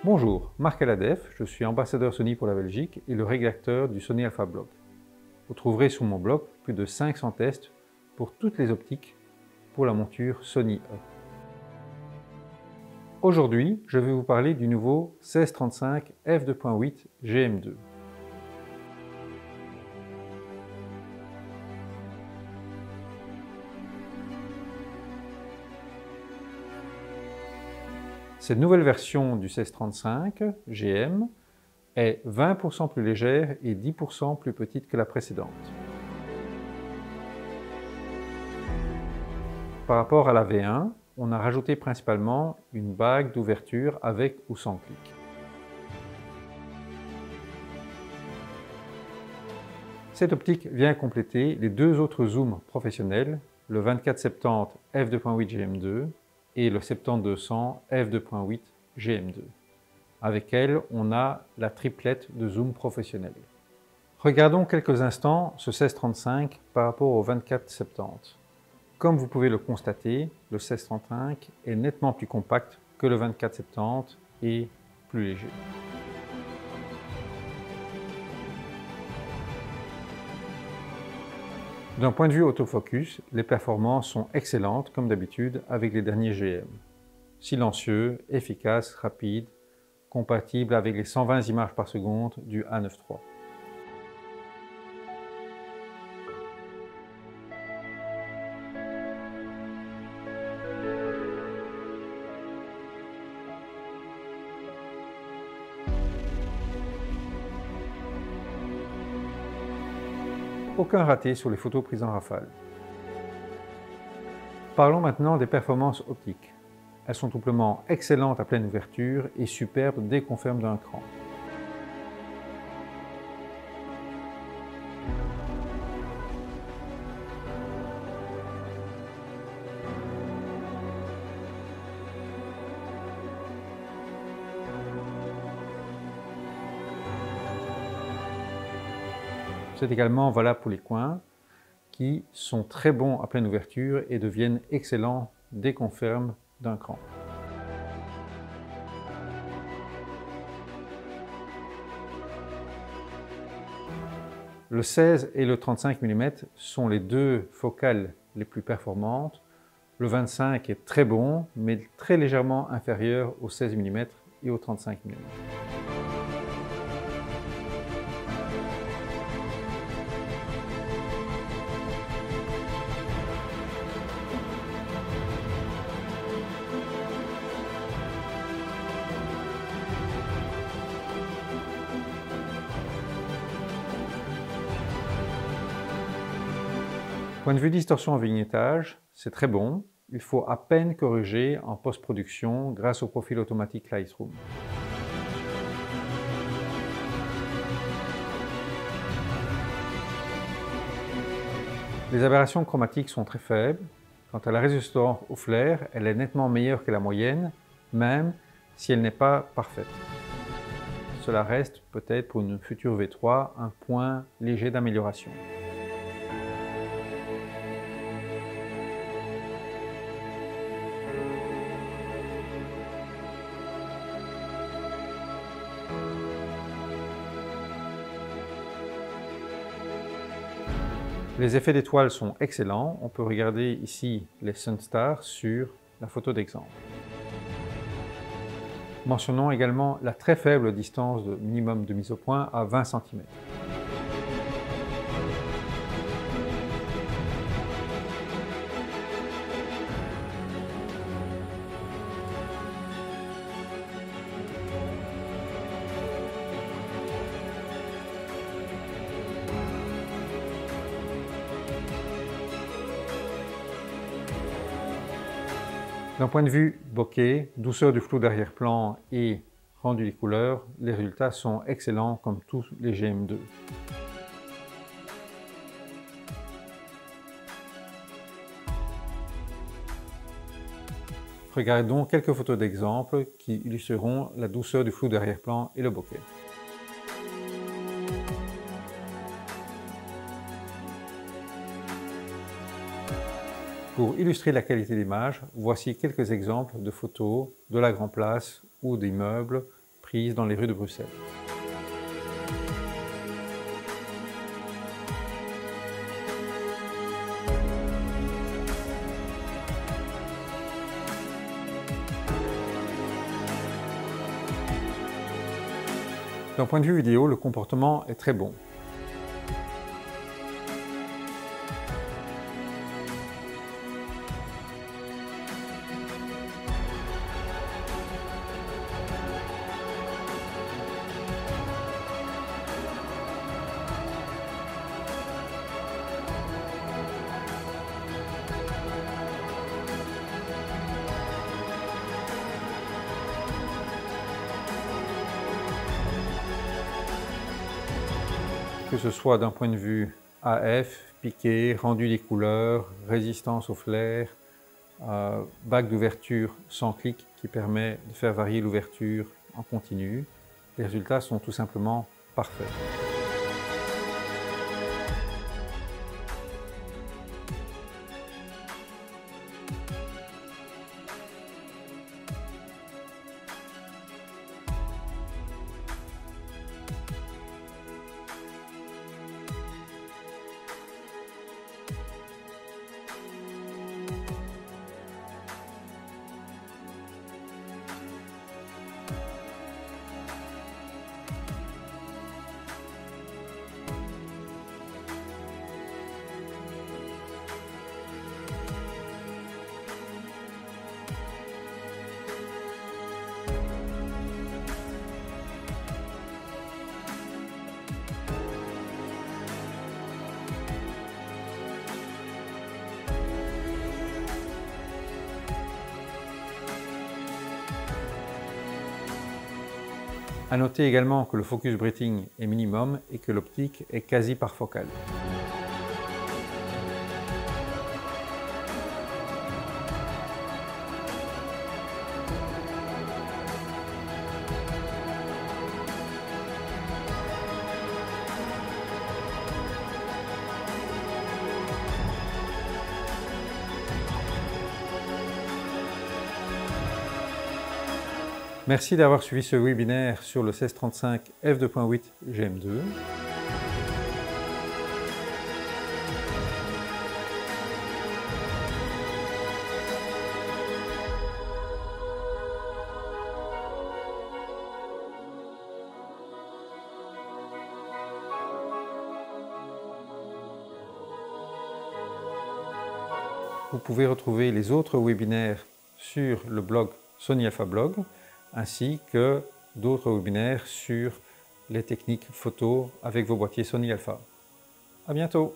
Bonjour, Marc Aladef, je suis ambassadeur Sony pour la Belgique et le rédacteur du Sony Alpha Blog. Vous trouverez sur mon blog plus de 500 tests pour toutes les optiques pour la monture Sony E. Aujourd'hui, je vais vous parler du nouveau 1635 f2.8 GM2. Cette nouvelle version du 1635 GM est 20% plus légère et 10% plus petite que la précédente. Par rapport à la V1, on a rajouté principalement une bague d'ouverture avec ou sans clic. Cette optique vient compléter les deux autres zooms professionnels, le 24-70 f2.8 GM2 et le 70-200 f2.8 GM2. Avec elle, on a la triplette de zoom professionnel. Regardons quelques instants ce 16-35 par rapport au 24-70. Comme vous pouvez le constater, le 16-35 est nettement plus compact que le 24-70 et plus léger. D'un point de vue autofocus, les performances sont excellentes comme d'habitude avec les derniers GM. Silencieux, efficace, rapide, compatible avec les 120 images par seconde du A9 III. Aucun raté sur les photos prises en rafale. Parlons maintenant des performances optiques. Elles sont tout simplement excellentes à pleine ouverture et superbes dès qu'on ferme d'un cran. C'est également valable pour les coins qui sont très bons à pleine ouverture et deviennent excellents dès qu'on ferme d'un cran. Le 16 et le 35 mm sont les deux focales les plus performantes. Le 25 est très bon, mais très légèrement inférieur au 16 mm et au 35 mm. Point de vue distorsion en vignettage, c'est très bon. Il faut à peine corriger en post-production grâce au profil automatique Lightroom. Les aberrations chromatiques sont très faibles. Quant à la résistance au flair, elle est nettement meilleure que la moyenne, même si elle n'est pas parfaite. Cela reste peut-être pour une future V3 un point léger d'amélioration. Les effets d'étoiles sont excellents. On peut regarder ici les Sunstars sur la photo d'exemple. Mentionnons également la très faible distance de minimum de mise au point à 20 cm. D'un point de vue bokeh, douceur du flou d'arrière-plan et rendu des couleurs, les résultats sont excellents comme tous les GM2. Regardons quelques photos d'exemple qui illustreront la douceur du flou d'arrière-plan et le bokeh. Pour illustrer la qualité d'image, voici quelques exemples de photos de la Grand Place ou d'immeubles prise dans les rues de Bruxelles. D'un point de vue vidéo, le comportement est très bon. Que ce soit d'un point de vue AF, piqué, rendu des couleurs, résistance au flair, bague d'ouverture sans clic qui permet de faire varier l'ouverture en continu, les résultats sont tout simplement parfaits. À noter également que le focus breathing est minimum et que l'optique est quasi parfocale. Merci d'avoir suivi ce webinaire sur le 1635 f2.8 GM2. Vous pouvez retrouver les autres webinaires sur le blog Sony Alpha Blog, ainsi que d'autres webinaires sur les techniques photo avec vos boîtiers Sony Alpha. À bientôt!